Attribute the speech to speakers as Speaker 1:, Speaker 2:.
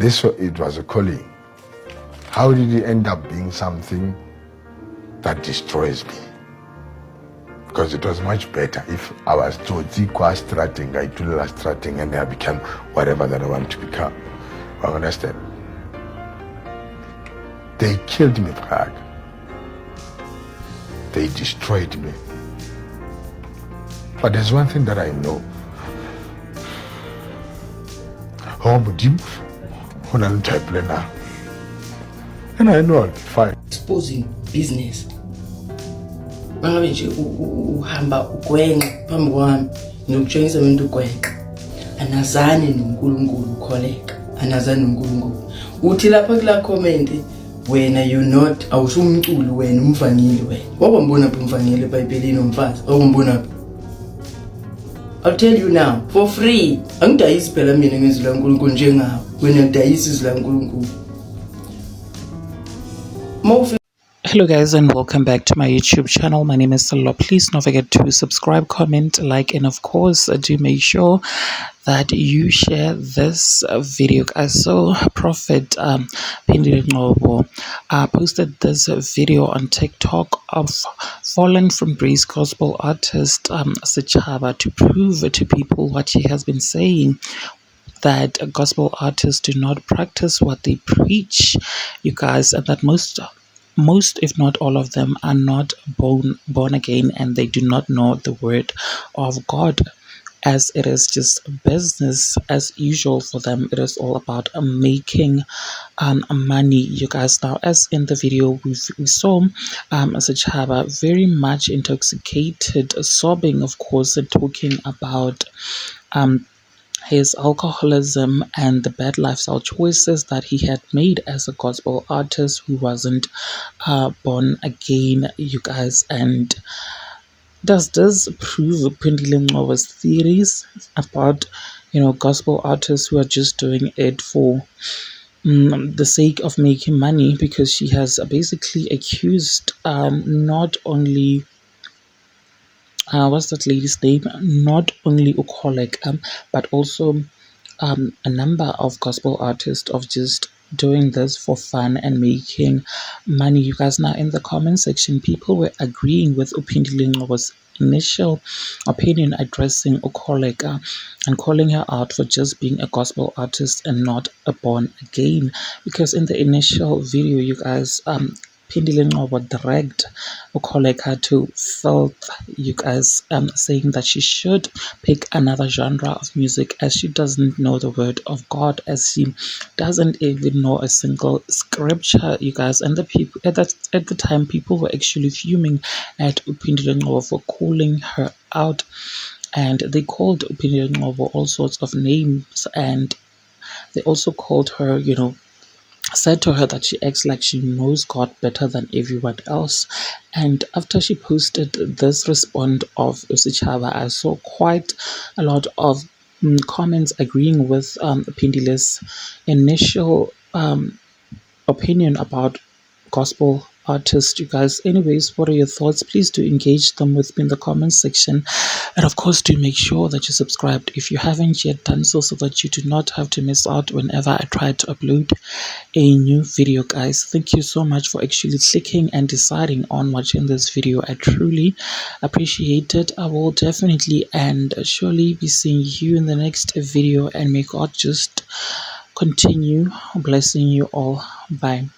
Speaker 1: It was a calling. How did it end up being something that destroys me? Because it was much better if I was told, starting, and I became whatever that I want to become. I understand. They killed me, Prague. They destroyed me. But there's one thing that I know. And I know I'll be fine.
Speaker 2: Exposing business. Mangabe nje uhamba ugwenqa phambi kwami nokutshengisa umuntu ugwenqa. Anazani noNkulunkulu ukholeka. Anazani noNkulunkulu. Uthi lapha kula comment wena you not awusumculi wena umvangeli wena. Wabombona phi umvangeli eBhayibhelini umfazi? Wabombona phi? I'll tell you now for free. Angidayisi phela mina ngezwi laNkulunkulu njengawe. Wena udayisa izwi laNkulunkulu.
Speaker 3: Hello guys and welcome back to my YouTube channel. My name is Salo. Please don't forget to subscribe, comment, like, and of course do make sure that you share this video guys. So Prophet Phindile Ngcobo posted this video on TikTok of Fallen from Grace gospel artist Sechaba to prove to people what he has been saying, that gospel artists do not practice what they preach, you guys, and that most if not all of them are not born again, and they do not know the word of God, as it is just business as usual for them. It is all about making money, you guys. Now, as in the video we saw Sechaba very much intoxicated, sobbing of course, and talking about his alcoholism and the bad lifestyle choices that he had made as a gospel artist who wasn't born again, you guys. And does this prove Phindile Ngcobo's theories about, gospel artists who are just doing it for the sake of making money? Because she has basically accused not only what's that lady's name? Not only Ukholek, but also a number of gospel artists of just doing this for fun and making money, you guys. Now, in the comment section, people were agreeing with Phindile Ngcobo's initial opinion, addressing Ukholek and calling her out for just being a gospel artist and not a born again. Because in the initial video, you guys, Phindile Ngcobo dragged Ukholeka to filth, you guys, saying that she should pick another genre of music, as she doesn't know the word of God, as she doesn't even know a single scripture, you guys. And the people at the time, people were actually fuming at Phindile Ngcobo for calling her out, and they called Phindile Ngcobo all sorts of names, and they also called her, said to her that she acts like she knows God better than everyone else. And after she posted this response of Sechaba, I saw quite a lot of comments agreeing with Phindile's initial opinion about gospel artists, you guys. Anyways, what are your thoughts? Please do engage them with me in the comment section, and of course do make sure that you're subscribed if you haven't yet done so that you do not have to miss out whenever I try to upload a new video, guys. Thank you so much for actually clicking and deciding on watching this video. I truly appreciate it. I will definitely and surely be seeing you in the next video, and may God just continue blessing you all. Bye.